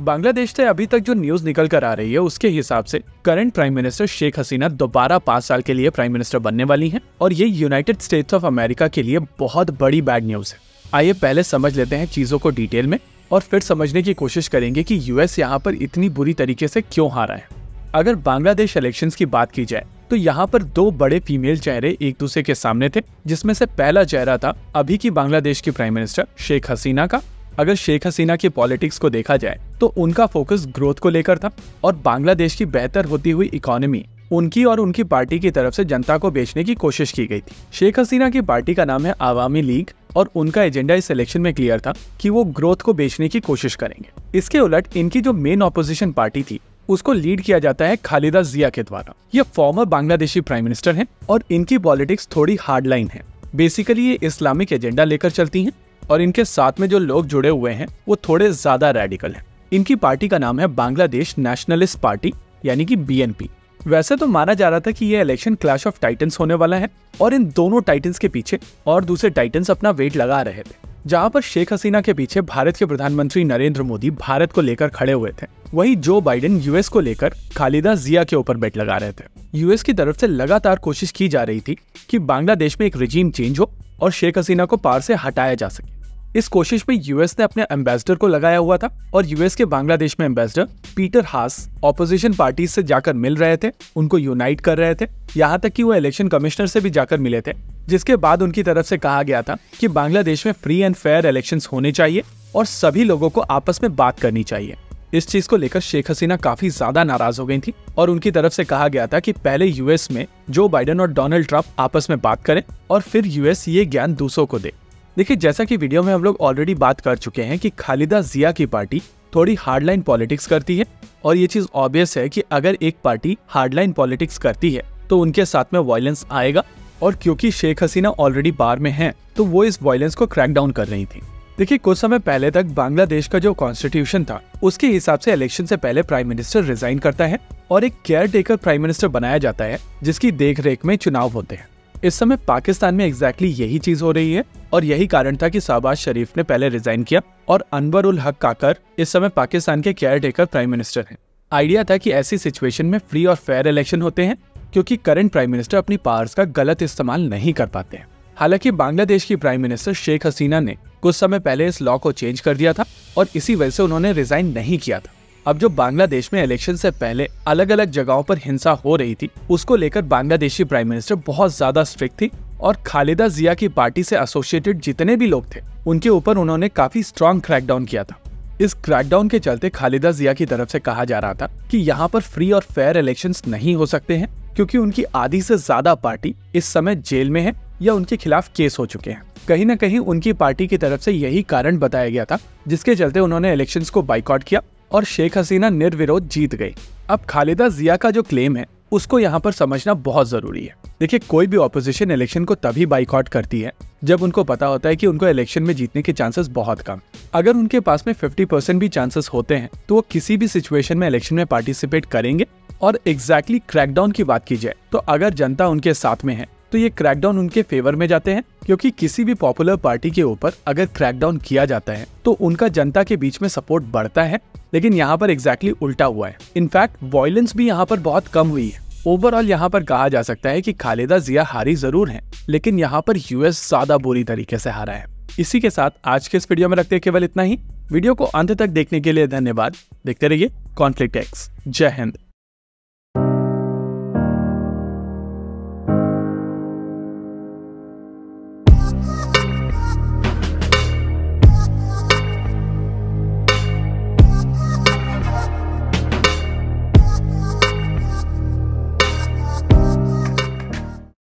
बांग्लादेश से अभी तक जो न्यूज निकल कर आ रही है उसके हिसाब से current prime minister Sheikh Hasina दोबारा 5 साल के लिए प्राइम मिनिस्टर बनने वाली हैं और ये यूनाइटेड स्टेट्स ऑफ अमेरिका के लिए बहुत बड़ी बैड न्यूज है। आइए पहले समझ लेते हैं चीजों को डिटेल में और फिर समझने की कोशिश करेंगे कि यूएस यहाँ पर इतनी बुरी तरीके से क्यों हारा है। अगर बांग्लादेश इलेक्शंस की बात की जाए तो यहाँ पर 2 बड़े फीमेल चेहरे एक दूसरे के सामने थे, जिसमें से पहला चेहरा था अभी की बांग्लादेश की प्राइम मिनिस्टर शेख हसीना का। अगर शेख हसीना की पॉलिटिक्स को देखा जाए तो उनका फोकस ग्रोथ को लेकर था और बांग्लादेश की बेहतर होती हुई इकोनॉमी उनकी और उनकी पार्टी की तरफ से जनता को बेचने की कोशिश की गई थी। शेख हसीना की पार्टी का नाम है आवामी लीग और उनका एजेंडा इस इलेक्शन में क्लियर था कि वो ग्रोथ को बेचने की कोशिश करेंगे। इसके उलट इनकी जो मेन ऑपोजिशन पार्टी थी उसको लीड किया जाता है खालिदा जिया के द्वारा। ये फॉर्मर बांग्लादेशी प्राइम मिनिस्टर हैं और इनकी पॉलिटिक्स थोड़ी हार्ड लाइन है। बेसिकली ये इस्लामिक एजेंडा लेकर चलती हैं और इनके साथ में जो लोग जुड़े हुए हैं वो थोड़े ज्यादा रेडिकल हैं। इनकी पार्टी का नाम है बांग्लादेश नेशनलिस्ट पार्टी यानी कि बीएनपी। वैसे तो माना जा रहा था कि ये इलेक्शन क्लैश ऑफ टाइटन्स होने वाला है और इन दोनों टाइटन्स के पीछे और दूसरे टाइटन्स अपना वेट लगा रहे थे। जहां पर शेख हसीना के पीछे भारत के प्रधानमंत्री नरेंद्र मोदी भारत को लेकर खड़े हुए थे, वहीं जो बाइडेन यूएस को लेकर खालिदा जिया के ऊपर बेट लगा रहे थे। यूएस की तरफ से लगातार कोशिश की जा रही थी कि बांग्लादेश में एक रिजीम चेंज हो और शेख हसीना को पावर से हटाया जा सके। इस कोशिश में यूएस ने अपने एम्बेसडर को लगाया हुआ था और यूएस के बांग्लादेश में एम्बेसडर पीटर हास ऑपोजिशन पार्टी से जाकर मिल रहे थे, उनको यूनाइट कर रहे थे। यहाँ तक कि वो इलेक्शन कमिश्नर से भी जाकर मिले थे, जिसके बाद उनकी तरफ से कहा गया था कि बांग्लादेश में फ्री एंड फेयर इलेक्शंस होने चाहिए और सभी लोगों को आपस में बात करनी चाहिए। इस चीज को लेकर शेख हसीना काफी ज्यादा नाराज हो गई थी और उनकी तरफ से कहा गया था कि पहले यूएस में जो बाइडेन और डोनाल्ड ट्रंप आपस में बात करें और फिर यूएस ये ज्ञान दूसरों को दे। देखिए, जैसा कि वीडियो में हम लोग ऑलरेडी बात कर चुके हैं कि खालिदा जिया की पार्टी थोड़ी हार्डलाइन पॉलिटिक्स करती है और ये चीज ऑब्वियस है कि अगर एक पार्टी हार्डलाइन पॉलिटिक्स करती है तो उनके साथ में वायलेंस आएगा और क्योंकि शेख हसीना ऑलरेडी बाहर में है तो वो इस वायलेंस को क्रैक डाउन कर रही थी। देखिए, कुछ समय पहले तक बांग्लादेश का जो कॉन्स्टिट्यूशन था उसके हिसाब से इलेक्शन से पहले प्राइम मिनिस्टर रिजाइन करता है और एक केयर टेकर प्राइम मिनिस्टर बनाया जाता है जिसकी देखरेख में चुनाव होते हैं। इस समय पाकिस्तान में एग्जैक्टली यही चीज हो रही है और यही कारण था कि शहबाज शरीफ ने पहले रिजाइन किया और अनवर उल हक काकर इस समय पाकिस्तान के केयर टेकर प्राइम मिनिस्टर हैं। आइडिया था कि ऐसी सिचुएशन में फ्री और फेयर इलेक्शन होते हैं क्योंकि करंट प्राइम मिनिस्टर अपनी पावर्स का गलत इस्तेमाल नहीं कर पाते हैं। हालांकि बांग्लादेश की प्राइम मिनिस्टर शेख हसीना ने कुछ समय पहले इस लॉ को चेंज कर दिया था और इसी वजह से उन्होंने रिजाइन नहीं किया था। अब जो बांग्लादेश में इलेक्शन से पहले अलग अलग जगहों पर हिंसा हो रही थी उसको लेकर बांग्लादेशी प्राइम मिनिस्टर बहुत ज्यादा स्ट्रिक्ट थी और खालिदा जिया की पार्टी से एसोसिएटेड जितने भी लोग थे उनके ऊपर उन्होंने काफी स्ट्रॉन्ग क्रैकडाउन किया था। इस क्रैकडाउन के चलते खालिदा जिया की तरफ से कहा जा रहा था कि यहाँ पर फ्री और फेयर इलेक्शंस नहीं हो सकते हैं क्योंकि उनकी आधी से ज्यादा पार्टी इस समय जेल में है या उनके खिलाफ केस हो चुके हैं। कहीं न कहीं उनकी पार्टी की तरफ से यही कारण बताया गया था जिसके चलते उन्होंने इलेक्शंस को बाइकआउट किया और शेख हसीना निर्विरोध जीत गई। अब खालिदा जिया का जो क्लेम है उसको यहाँ पर समझना बहुत जरूरी है। देखिए, कोई भी ऑपोजिशन इलेक्शन को तभी बाइकआउट करती है जब उनको पता होता है कि उनको इलेक्शन में जीतने के चांसेस बहुत कम। अगर उनके पास में 50% भी चांसेस होते हैं तो वो किसी भी सिचुएशन में इलेक्शन में पार्टिसिपेट करेंगे। और एग्जैक्टली क्रैकडाउन की बात की जाए तो अगर जनता उनके साथ में है तो ये क्रैकडाउन उनके फेवर में जाते हैं क्योंकि किसी भी पॉपुलर पार्टी के ऊपर अगर क्रैकडाउन किया जाता है तो उनका जनता के बीच में सपोर्ट बढ़ता है। लेकिन यहाँ पर एग्जैक्टली उल्टा हुआ है। इनफैक्ट वायलेंस भी यहाँ पर बहुत कम हुई है। ओवरऑल यहाँ पर कहा जा सकता है कि खालिदा जिया हारी जरूर हैं, लेकिन यहाँ पर यूएस ज्यादा बुरी तरीके से हारा है। इसी के साथ आज के इस वीडियो में रखते हैं केवल इतना ही। वीडियो को अंत तक देखने के लिए धन्यवाद। देखते रहिए कॉन्फ्लिक्ट एक्स। जय हिंद।